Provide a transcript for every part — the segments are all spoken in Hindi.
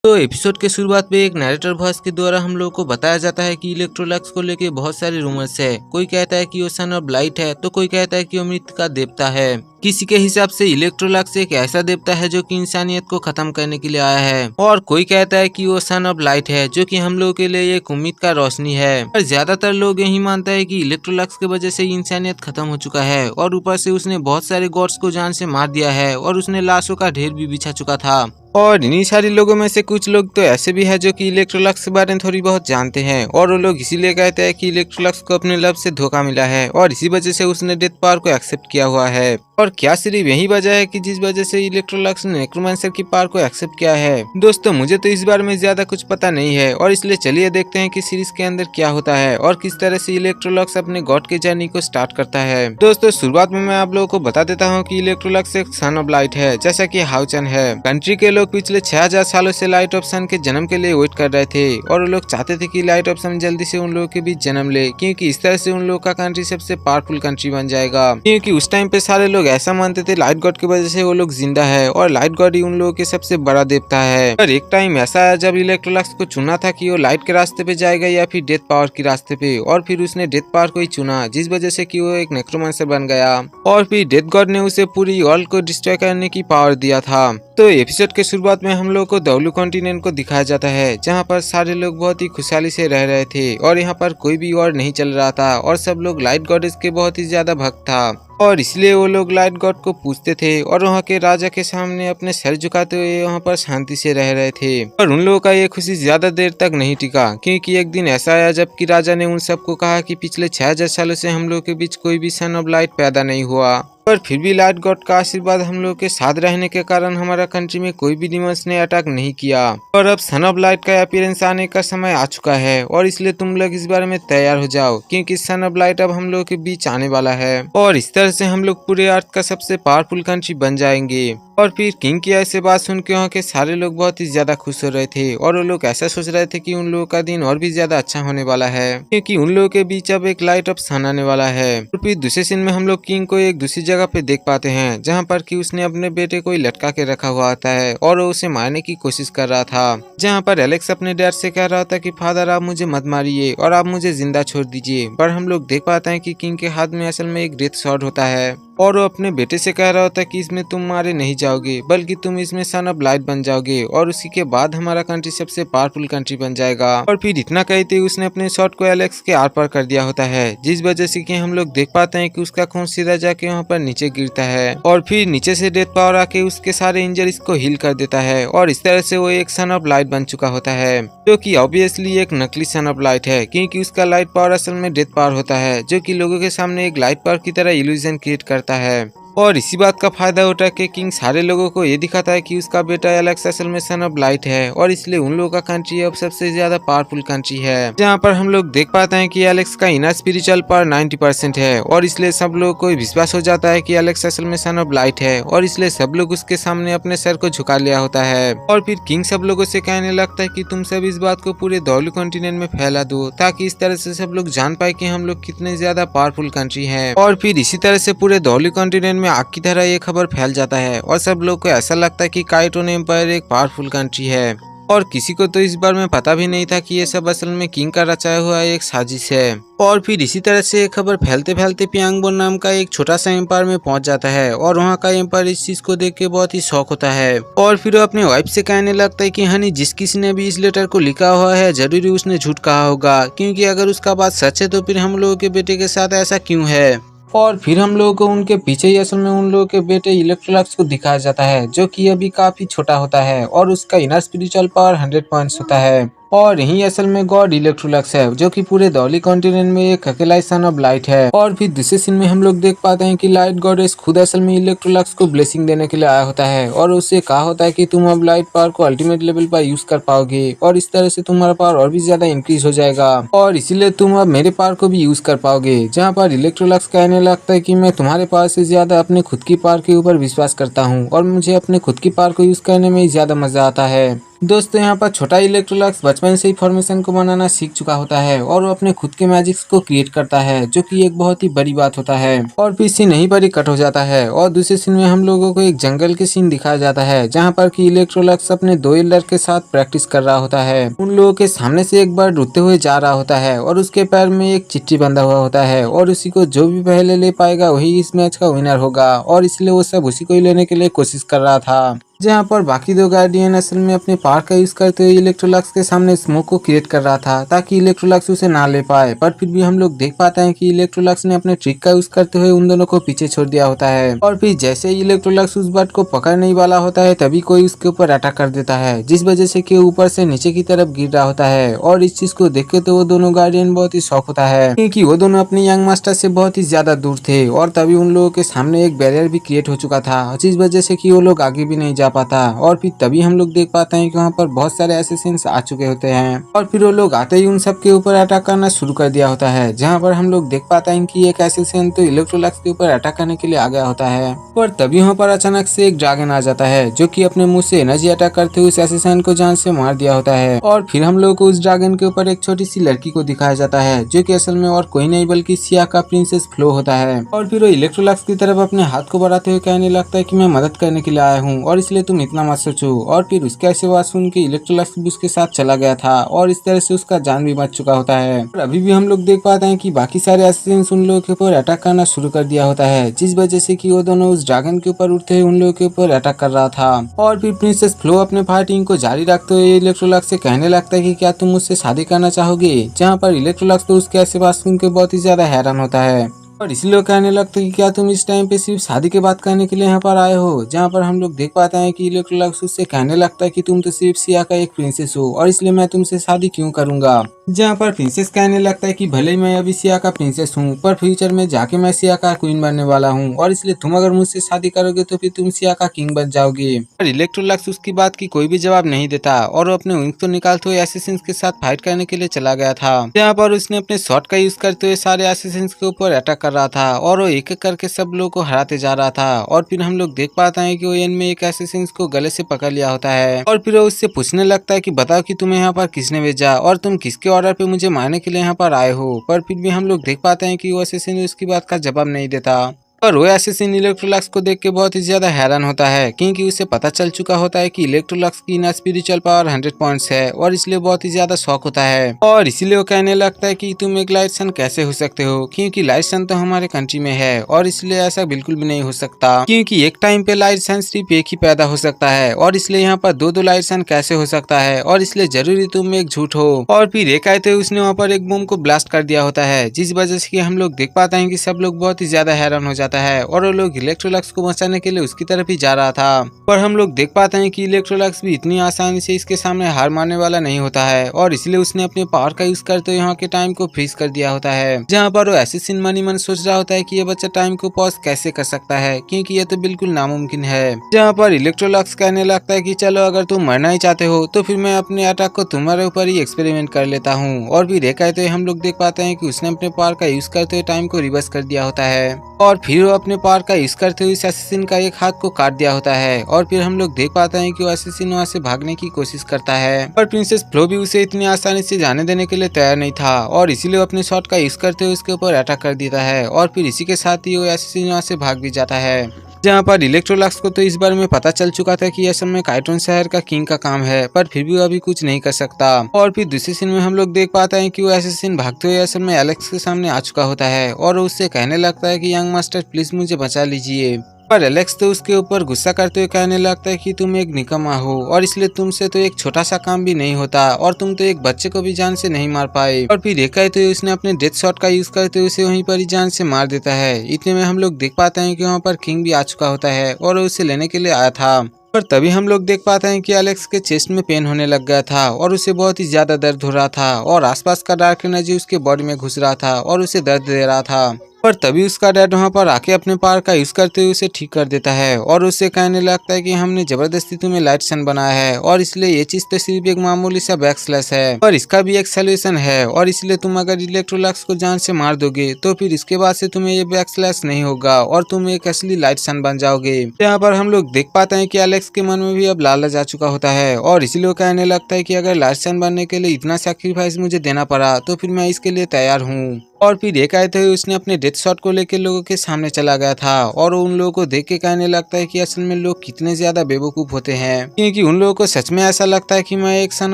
तो एपिसोड के शुरुआत में एक नैरेटर वॉइस के द्वारा हम लोग को बताया जाता है कि इलेक्ट्रोलक्स को लेके बहुत सारे रूमर्स है। कोई कहता है कि वो सन ऑफ लाइट है तो कोई कहता है कि वो मृत्यु का देवता है। किसी के हिसाब से इलेक्ट्रोलक्स एक ऐसा देवता है जो कि इंसानियत को खत्म करने के लिए आया है, और कोई कहता है कि वो सन ऑफ लाइट है जो कि हम लोगों के लिए एक उम्मीद का रोशनी है। पर ज्यादातर लोग यही मानता है कि इलेक्ट्रोलक्स की वजह से इंसानियत खत्म हो चुका है, और ऊपर से उसने बहुत सारे गॉड्स को जान से मार दिया है, और उसने लाशों का ढेर भी बिछा चुका था। और इन्हीं सारे लोगों में से कुछ लोग तो ऐसे भी है जो कि इलेक्ट्रोलक्स के बारे में थोड़ी बहुत जानते हैं, और वो लोग इसीलिए कहते हैं कि इलेक्ट्रोलक्स को अपने लव से धोखा मिला है, और इसी वजह से उसने डेथ पावर को एक्सेप्ट किया हुआ है। और क्या सिर्फ यही वजह है कि जिस वजह से इलेक्ट्रोलक्स ने नेक्रोमांसर की पावर को एक्सेप्ट किया है? दोस्तों, मुझे तो इस बारे में ज्यादा कुछ पता नहीं है, और इसलिए चलिए देखते हैं कि सीरीज के अंदर क्या होता है और किस तरह से इलेक्ट्रोलक्स अपने गॉड के जर्नी को स्टार्ट करता है। दोस्तों, शुरुआत में मैं आप लोगों को बता देता हूँ कि इलेक्ट्रोलक्स एक सन ऑफ लाइट है, जैसा कि हाउचन है। कंट्री के लोग पिछले 6000 सालों से लाइट ऑफ सन के जन्म के लिए वेट कर रहे थे, और वो लोग चाहते थे कि लाइट ऑफ सन जल्दी से उन लोगों के बीच जन्म ले, क्योंकि इस तरह से उन लोगों का कंट्री सबसे पावरफुल कंट्री बन जाएगा। क्योंकि उस टाइम पे सारे लोग ऐसा मानते थे लाइट गॉड की वजह से वो लोग जिंदा है, और लाइट गॉड ही उन लोगों के सबसे बड़ा देवता है। पर एक टाइम ऐसा आया जब इलेक्ट्रोलक्स को चुना था कि वो लाइट के रास्ते पे जाएगा या फिर डेथ पावर के रास्ते पे, और फिर उसने डेथ पावर को ही चुना, जिस वजह से कि वो एक नेक्रोमांसर बन गया, और फिर डेथ गॉड ने उसे पूरी वर्ल्ड को डिस्ट्रॉय करने की पावर दिया था। तो एपिसोड के शुरुआत में हम लोग को दौलू कॉन्टिनेंट को दिखाया जाता है, जहाँ पर सारे लोग बहुत ही खुशहाली से रह रहे थे, और यहाँ पर कोई भी वॉर नहीं चल रहा था, और सब लोग लाइट गॉडेस के बहुत ही ज्यादा भक्त था, और इसलिए वो लोग लाइट गॉड को पूजते थे, और वहाँ के राजा के सामने अपने सर झुकाते हुए वहाँ पर शांति से रह रहे थे। और उन लोगों का ये खुशी ज्यादा देर तक नहीं टिका, क्योंकि एक दिन ऐसा आया जबकि राजा ने उन सबको कहा कि पिछले 6000 सालों से हम लोग के बीच कोई भी सन ऑफ लाइट पैदा नहीं हुआ, पर फिर भी लाइट गॉड का आशीर्वाद हम लोग के साथ रहने के कारण हमारा कंट्री में कोई भी डिमंस ने अटैक नहीं किया, और अब सन ऑफ लाइट का अपीयरेंस आने का समय आ चुका है, और इसलिए तुम लोग इस बारे में तैयार हो जाओ, क्योंकि सन ऑफ लाइट अब हम लोग के बीच आने वाला है, और इस तरह से हम लोग पूरे अर्थ का सबसे पावरफुल कंट्री बन जाएंगे। और फिर किंग की ऐसे बात सुन के वहाँ के सारे लोग बहुत ही ज्यादा खुश हो रहे थे, और वो लोग ऐसा सोच रहे थे कि उन लोगों का दिन और भी ज्यादा अच्छा होने वाला है, क्योंकि उन लोगों के बीच अब एक लाइट ऑफ सन आने वाला है। और फिर दूसरे सीन में हम लोग किंग को एक दूसरी जगह पे देख पाते हैं, जहाँ पर कि उसने अपने बेटे को ही लटका के रखा हुआ होता है, और वो उसे मारने की कोशिश कर रहा था। जहाँ पर एलेक्स अपने डैड से कह रहा था कि फादर, आप मुझे मत मारिए और आप मुझे जिंदा छोड़ दीजिए, पर हम लोग देख पाते हैं कि किंग के हाथ में असल में एक डेथ शॉट होता है, और वो अपने बेटे से कह रहा होता कि इसमें तुम मारे नहीं जाओगे, बल्कि तुम इसमें सन ऑफ लाइट बन जाओगे, और उसी के बाद हमारा कंट्री सबसे पावरफुल कंट्री बन जाएगा। और फिर इतना कहते ही उसने अपने शॉट को एलेक्स के आर पार कर दिया होता है, जिस वजह से कि हम लोग देख पाते हैं कि उसका खून सीधा जाके वहाँ पर नीचे गिरता है, और फिर नीचे से डेथ पावर आके उसके सारे इंजरीज को हील कर देता है, और इस तरह से वो एक सन ऑफ लाइट बन चुका होता है, जो कि ऑब्वियसली एक नकली सन ऑफ लाइट है, क्योंकि उसका लाइट पावर असल में डेथ पावर होता है, जो कि लोगों के सामने एक लाइट पावर की तरह इल्यूजन क्रिएट करता है। और इसी बात का फायदा उठा के किंग सारे लोगों को ये दिखाता है कि उसका बेटा एलेक्स असल में सन ऑफ लाइट है, और इसलिए उन लोगों का कंट्री अब सबसे ज्यादा पावरफुल कंट्री है। जहाँ पर हम लोग देख पाते हैं कि एलेक्स का इनर स्पिरिचुअल पावर 90% है, और इसलिए सब लोगों को विश्वास हो जाता है कि एलेक्स असल में सन ऑफ लाइट है, और इसलिए सब लोग उसके सामने अपने सर को झुका लिया होता है। और फिर किंग सब लोगों से कहने लगता है कि तुम सब इस बात को पूरे दौलू कॉन्टिनेंट में फैला दो, ताकि इस तरह से सब लोग जान पाए कि हम लोग कितने ज्यादा पावरफुल कंट्री है। और फिर इसी तरह से पूरे दौलू कॉन्टिनेंट में आग की तरह खबर फैल जाता है, और सब लोग को ऐसा लगता है कि काइटोन एम्पायर एक पावरफुल कंट्री है, और किसी को तो इस बार में पता भी नहीं था कि ये सब असल में किंग का रचाया हुआ एक साजिश है। और फिर इसी तरह से खबर फैलते फैलते पियांगबोन नाम का एक छोटा सा एम्पायर में पहुंच जाता है, और वहाँ का एम्पायर इस चीज को देख के बहुत ही शौक होता है, और फिर वो अपने वाइफ से कहने लगता है कि हनी, जिस किसी ने भी इस लेटर को लिखा हुआ है जरूरी उसने झूठ कहा होगा, क्योंकि अगर उसका बात सच है तो फिर हम लोगों के बेटे के साथ ऐसा क्यों है। और फिर हम लोगों को उनके पीछे ही असल में उन लोगों के बेटे इलेक्ट्रोलक्स को दिखाया जाता है, जो कि अभी काफी छोटा होता है, और उसका इनर स्पिरिचुअल पावर 100 पॉइंट्स होता है, और यही असल में गॉड इलेक्ट्रोलक्स है, जो कि पूरे दौली कॉन्टिनेंट में एक अकेला सन ऑफ लाइट है। और फिर दूसरे सीन में हम लोग देख पाते हैं कि लाइट गॉडेस खुद असल में इलेक्ट्रोलक्स को ब्लेसिंग देने के लिए आया होता है, और उससे कहा होता है कि तुम अब लाइट पावर को अल्टीमेट लेवल पर यूज कर पाओगे, और इस तरह से तुम्हारा पावर और भी ज्यादा इंक्रीज हो जाएगा, और इसीलिए तुम अब मेरे पावर को भी यूज कर पाओगे। जहाँ पर इलेक्ट्रोलक्स कहने लगता है कि मैं तुम्हारे पावर से ज्यादा अपने खुद की पावर के ऊपर विश्वास करता हूँ, और मुझे अपने खुद की पावर को यूज करने में ही ज्यादा मजा आता है। दोस्तों यहाँ पर छोटा इलेक्ट्रोलक्स बचपन से ही फॉर्मेशन को बनाना सीख चुका होता है और वो अपने खुद के मैजिक्स को क्रिएट करता है, जो कि एक बहुत ही बड़ी बात होता है। और फिर सीन यहीं पर ही कट हो जाता है और दूसरे सीन में हम लोगों को एक जंगल के सीन दिखाया जाता है, जहाँ पर कि इलेक्ट्रोलक्स अपने दो एल्डर के साथ प्रैक्टिस कर रहा होता है। उन लोगों के सामने से एक बर्ड उड़ते हुए जा रहा होता है और उसके पैर में एक चिट्ठी बंधा हुआ होता है और उसी को जो भी पहले ले पाएगा वही इस मैच का विनर होगा, और इसलिए वो सब उसी को ही लेने के लिए कोशिश कर रहा था। जहाँ पर बाकी दो गार्डियन असल में अपने पावर का यूज करते हुए इलेक्ट्रोलक्स के सामने स्मोक को क्रिएट कर रहा था, ताकि इलेक्ट्रोलक्स उसे ना ले पाए। पर फिर भी हम लोग देख पाते हैं कि इलेक्ट्रोलक्स ने अपने ट्रिक का यूज करते हुए उन दोनों को पीछे छोड़ दिया होता है। और फिर जैसे ही इलेक्ट्रोलक्स उस बर्ड को पकड़ने ही वाला होता है, तभी कोई उसके ऊपर अटैक कर देता है, जिस वजह से कि ऊपर से नीचे की तरफ गिर रहा होता है। और इस चीज को देख के तो वो दोनों गार्डियन बहुत ही शॉक होता है, क्योंकि वो दोनों अपने यंग मास्टर से बहुत ही ज्यादा दूर थे और तभी उन लोगों के सामने एक बैरियर भी क्रिएट हो चुका था, जिस वजह से कि वो लोग आगे भी नहीं जा पाता। और फिर तभी हम लोग देख पाते हैं कि वहाँ पर बहुत सारे असैसिन्स आ चुके होते हैं और फिर वो लोग आते ही उन सब के ऊपर अटैक करना शुरू कर दिया होता है, जहाँ पर हम लोग देख पाते हैं कि एक असैसिन तो इलेक्ट्रोलक्स के ऊपर अटैक करने के लिए आ गया होता है। और तभी वहाँ पर अचानक से एक ड्रैगन आ जाता है, जो कि अपने मुंह से एनर्जी अटैक करते हुए उस असैसिन को जान से मार दिया होता है। और फिर हम लोग को उस ड्रैगन के ऊपर एक छोटी सी लड़की को दिखाया जाता है, जो कि असल में और कोई नहीं बल्कि सिया का प्रिंसेस फ्लो होता है। और फिर वो इलेक्ट्रोलक्स की तरफ अपने हाथ को बढ़ाते हुए कहने लगता है कि मैं मदद करने के लिए आया हूँ और इसलिए तुम इतना मत सोचो। और फिर उसके ऐसे बात सुन के इलेक्ट्रोलक्स भी उसके साथ चला गया था और इस तरह से उसका जान भी बच चुका होता है। और अभी भी हम लोग देख पाते हैं कि बाकी सारे असैसिन्स उन लोगों के ऊपर अटैक करना शुरू कर दिया होता है, जिस वजह से कि वो दोनों उस ड्रैगन के ऊपर उठते हुए उन लोगों के ऊपर अटैक कर रहा था। और फिर प्रिंसेस फ्लो अपने फाइटिंग को जारी रखते हुए इलेक्ट्रोलक्स से कहने लगता है कि क्या तुम मुझसे शादी करना चाहोगे, जहाँ पर इलेक्ट्रोलक्स तो उसके ऐसे बात सुन के बहुत ही ज्यादा हैरान होता है और इसलिए कहने लगता है कि क्या तुम इस टाइम पे सिर्फ शादी की बात करने के लिए यहाँ पर आए हो। जहाँ पर हम लोग देख पाते हैं कि इलेक्ट्रोलक्स उससे कहने लगता है कि तुम तो सिर्फ सिया का एक प्रिंसेस हो और इसलिए मैं तुमसे शादी क्यों करूंगा। जहाँ पर प्रिंसेस कहने लगता है कि भले ही मैं अभी सिया का प्रिंसेस हूँ, पर फ्यूचर में जाके मैं सिया का क्वीन बनने वाला हूँ और इसलिए तुम अगर मुझसे शादी करोगे तो फिर तुम सिया का किंग बन जाओगे। पर इलेक्ट्रोलक्स उसकी बात की कोई भी जवाब नहीं देता और वो अपने विंग्स को निकालते हुए असैसिन्स के साथ फाइट करने के लिए चला गया था। जहाँ पर उसने अपने शॉट का यूज करते हुए सारे असैसिन्स के ऊपर अटैक कर रहा था और वो एक एक करके सब लोगों को हराते जा रहा था। और फिर हम लोग देख पाते हैं कि वो एंड में एक असैसिन्स को गले से पकड़ लिया होता है और फिर वो उससे पूछने लगता है कि बताओ कि तुम्हें यहाँ पर किसने भेजा और तुम किसके ऑर्डर पे मुझे मारने के लिए यहाँ पर आए हो। पर फिर भी हम लोग देख पाते हैं कि वो असैसिन उसकी बात का जवाब नहीं देता और वो असैसिन इलेक्ट्रोलक्स को देख के बहुत ही ज्यादा हैरान होता है, क्योंकि उसे पता चल चुका होता है कि इलेक्ट्रोलक्स की ना स्पिरिचुअल पावर 100 पॉइंट्स है और इसलिए बहुत ही ज्यादा शौक होता है। और इसीलिए वो कहने लगता है कि तुम एक लाइट सन कैसे हो सकते हो, क्योंकि लाइट सन तो हमारे कंट्री में है और इसलिए ऐसा बिल्कुल भी नहीं हो सकता, क्योंकि एक टाइम पे लाइट सन सिर्फ एक ही पैदा हो सकता है और इसलिए यहाँ पर दो दो लाइट सन कैसे हो सकता है और इसलिए जरूरी तुम एक झूठ हो। और फिर एक कहते हुए उसने वहाँ पर एक बम को ब्लास्ट कर दिया होता है, जिस वजह से हम लोग देख पाते हैं कि सब लोग बहुत ही ज्यादा हैरान हो जाता है और वो लोग इलेक्ट्रोलक्स को बचाने के लिए उसकी तरफ ही जा रहा था। पर हम लोग देख पाते हैं कि इलेक्ट्रोलक्स भी इतनी आसानी से इसके सामने हार मारने वाला नहीं होता है और इसलिए उसने अपने पावर का यूज करते हुए यहाँ के टाइम को फ्रीज कर दिया होता है। जहाँ पर वो असैसिन मन ही मन सोच रहा होता है कि ये बच्चा टाइम को पॉज कैसे कर सकता है, क्योंकि ये तो बिल्कुल नामुमकिन है। जहाँ पर इलेक्ट्रोलक्स कहने लगता है कि चलो अगर तुम मरना ही चाहते हो तो फिर मैं अपने अटैक को तुम्हारे ऊपर ही एक्सपेरिमेंट कर लेता हूँ। और फिर ये कहते हुए हम लोग देख पाते हैं कि उसने अपने पावर का यूज करते हुए टाइम को रिवर्स कर दिया होता है और फिर वो अपने पावर का यूज करते हुए असैसिन का एक हाथ को काट दिया होता है। और फिर हम लोग देख पाते हैं कि वो असैसिन वहाँ से भागने की कोशिश करता है, पर प्रिंसेस फ्लो भी उसे इतनी आसानी से जाने देने के लिए तैयार नहीं था और इसीलिए वो अपने शॉट का यूज करते हुए उसके ऊपर अटैक कर देता है और फिर इसी के साथ ही वो असैसिन वहाँ से भाग भी जाता है। जहाँ पर इलेक्ट्रोलक्स को तो इस बारे में पता चल चुका था कि असल में काइटोन शहर का किंग का काम है, पर फिर भी वो अभी कुछ नहीं कर सकता। और फिर दूसरे सीन में हम लोग देख पाते हैं कि वो असैसिन भागते हुए असल में एलेक्स के सामने आ चुका होता है और उससे कहने लगता है कि यंग मास्टर प्लीज मुझे बचा लीजिए। पर एलेक्स तो उसके ऊपर गुस्सा करते हुए कहने लगता है कि तुम एक निकम्मा हो और इसलिए तुमसे तो एक छोटा सा काम भी नहीं होता और तुम तो एक बच्चे को भी जान से नहीं मार पाए। और फिर एक कहते हुए उसने अपने डेथ शॉट का यूज करते हुए उसे वहीं पर ही जान से मार देता है। इतने में हम लोग देख पाते हैं कि वहाँ पर किंग भी आ चुका होता है और उसे लेने के लिए आया था। पर तभी हम लोग देख पाते हैं कि एलेक्स के चेस्ट में पेन होने लग गया था और उसे बहुत ही ज्यादा दर्द हो रहा था और आसपास का डार्क एनर्जी उसके बॉडी में घुस रहा था और उसे दर्द दे रहा था। पर तभी उसका डैड वहाँ पर आके अपने पावर का यूज करते हुए उसे ठीक कर देता है और उससे कहने लगता है कि हमने जबरदस्ती तुम्हें लाइट सन बनाया है और इसलिए ये चीज तो सिर्फ एक मामूली सा बैक स्लैश है, पर इसका भी एक सोल्यूशन है और इसलिए तुम अगर इलेक्ट्रोलक्स को जान से मार दोगे तो फिर इसके बाद से तुम्हें ये बैक स्लैश नहीं होगा और तुम एक असली लाइट सन बन जाओगे। यहाँ पर हम लोग देख पाते हैं कि एलेक्स के मन में भी अब लालच आ चुका होता है और इसीलिए वो कहने लगता है कि अगर लाइट सन बनने के लिए इतना सैक्रिफाइस मुझे देना पड़ा तो फिर मैं इसके लिए तैयार हूँ। और फिर ये कहते हुए उसने अपने डेथ शॉट को लेकर लोगों के सामने चला गया था और उन लोगों को देख के कहने लगता है कि असल में लोग कितने ज्यादा बेवकूफ होते हैं, क्योंकि उन लोगों को सच में ऐसा लगता है कि मैं एक सन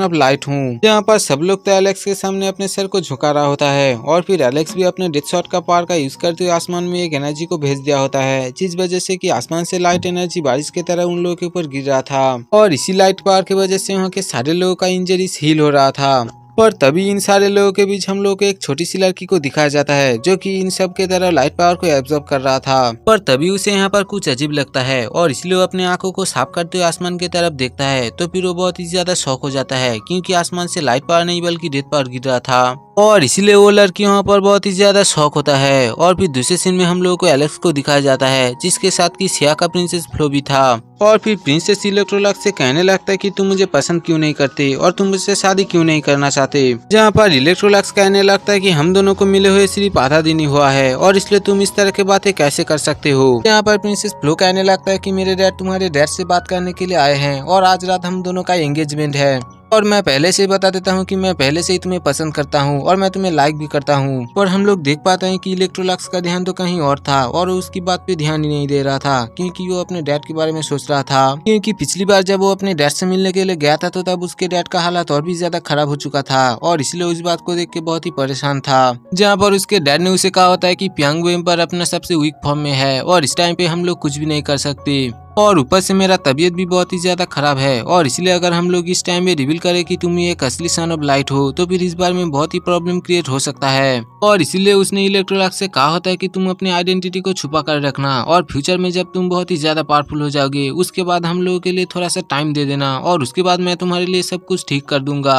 ऑफ लाइट हूँ। यहाँ पर सब लोग तो एलेक्स के सामने अपने सर को झुका रहा होता है और फिर एलेक्स भी अपने डेथ शॉट का पावर का यूज करते हुए आसमान में एक एनर्जी को भेज दिया होता है, जिस वजह से कि आसमान से लाइट एनर्जी बारिश की तरह उन लोगों के ऊपर गिर रहा था और इसी लाइट पावर की वजह से वहाँ के सारे लोगों का इंजरीज हील हो रहा था। पर तभी इन सारे लोगों के बीच हम लोग को एक छोटी सी लड़की को दिखाया जाता है जो कि इन सब के तरह लाइट पावर को एब्जॉर्ब कर रहा था। पर तभी उसे यहाँ पर कुछ अजीब लगता है और इसलिए वो अपने आंखों को साफ करते हुए आसमान की तरफ देखता है तो फिर वो बहुत ही ज्यादा शॉक हो जाता है, क्योंकि आसमान से लाइट पावर नहीं बल्कि डेथ पावर गिर रहा था और इसीलिए वो लड़की वहाँ पर बहुत ही ज्यादा शॉक होता है। और फिर दूसरे सीन में हम लोगों को एलेक्स को दिखाया जाता है जिसके साथ की सिया का प्रिंसेस फ्लो भी था और फिर प्रिंसेस इलेक्ट्रोलक्स से कहने लगता है कि तुम मुझे पसंद क्यों नहीं करते और तुम मुझसे शादी क्यों नहीं करना चाहते, जहाँ पर इलेक्ट्रोलक्स कहने लगता है कि हम दोनों को मिले हुए सिर्फ आधा दिन ही हुआ है और इसलिए तुम इस तरह की बातें कैसे कर सकते हो। यहाँ पर प्रिंसेस फ्लो कहने लगता है कि मेरे डैड तुम्हारे डैड से बात करने के लिए आए हैं और आज रात हम दोनों का एंगेजमेंट है और मैं पहले से ही बता देता हूँ कि मैं पहले से ही तुम्हें पसंद करता हूँ और मैं तुम्हें लाइक भी करता हूँ। पर हम लोग देख पाते हैं कि इलेक्ट्रोलक्स का ध्यान तो कहीं और था और उसकी बात पे ध्यान ही नहीं दे रहा था, क्योंकि वो अपने डैड के बारे में सोच रहा था, क्योंकि पिछली बार जब वो अपने डैड से मिलने के लिए गया था तो तब उसके डैड का हालत और भी ज्यादा खराब हो चुका था और इसलिए उस बात को देख के बहुत ही परेशान था। जहाँ पर उसके डैड ने उसे कहा होता है कि प्यांग वेम्पर अपना सबसे वीक फॉर्म में है और इस टाइम पे हम लोग कुछ भी नहीं कर सकते और ऊपर से मेरा तबीयत भी बहुत ही ज्यादा खराब है और इसलिए अगर हम लोग इस टाइम में रिवील करें कि तुम एक असली सन ऑफ लाइट हो तो फिर इस बार में बहुत ही प्रॉब्लम क्रिएट हो सकता है और इसीलिए उसने इलेक्ट्रोलक्स से कहा होता है कि तुम अपनी आइडेंटिटी को छुपा कर रखना और फ्यूचर में जब तुम बहुत ही ज्यादा पावरफुल हो जाओगे उसके बाद हम लोगों के लिए थोड़ा सा टाइम दे देना और उसके बाद मैं तुम्हारे लिए सब कुछ ठीक कर दूंगा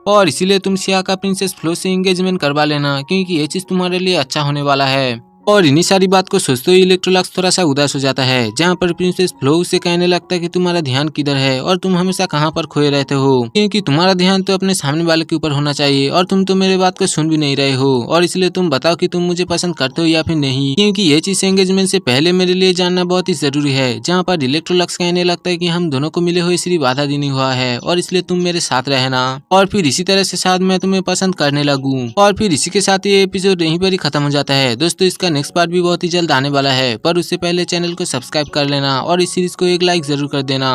और इसीलिए तुम सिया का प्रिंसेस फ्लो से एंगेजमेंट करवा लेना, क्योंकि ये चीज तुम्हारे लिए अच्छा होने वाला है। और इन्हीं सारी बात को सोचते हुए इलेक्ट्रोलक्स थोड़ा सा उदास हो जाता है, जहाँ पर प्रिंसेस फ्लो उसे कहने लगता है कि तुम्हारा ध्यान किधर है और तुम हमेशा कहाँ पर खोए रहते हो, क्योंकि तुम्हारा ध्यान तो अपने सामने वाले के ऊपर होना चाहिए और तुम तो मेरे बात को सुन भी नहीं रहे हो और इसलिए तुम बताओ कि तुम मुझे पसंद करते हो या फिर नहीं, क्योंकि ये चीज एंगेजमेंट से पहले मेरे लिए जानना बहुत ही जरूरी है। जहाँ पर इलेक्ट्रोलक्स कहने लगता है कि हम दोनों को मिले हुए सिर्फ आधा दिन ही हुआ है और इसलिए तुम मेरे साथ रहना और फिर इसी तरह से शायद मैं तुम्हें पसंद करने लगूं। और फिर इसी के साथ ये एपिसोड यहीं पर ही खत्म हो जाता है। दोस्तों इसका नेक्स्ट पार्ट भी बहुत ही जल्द आने वाला है, पर उससे पहले चैनल को सब्सक्राइब कर लेना और इस सीरीज को एक लाइक जरूर कर देना।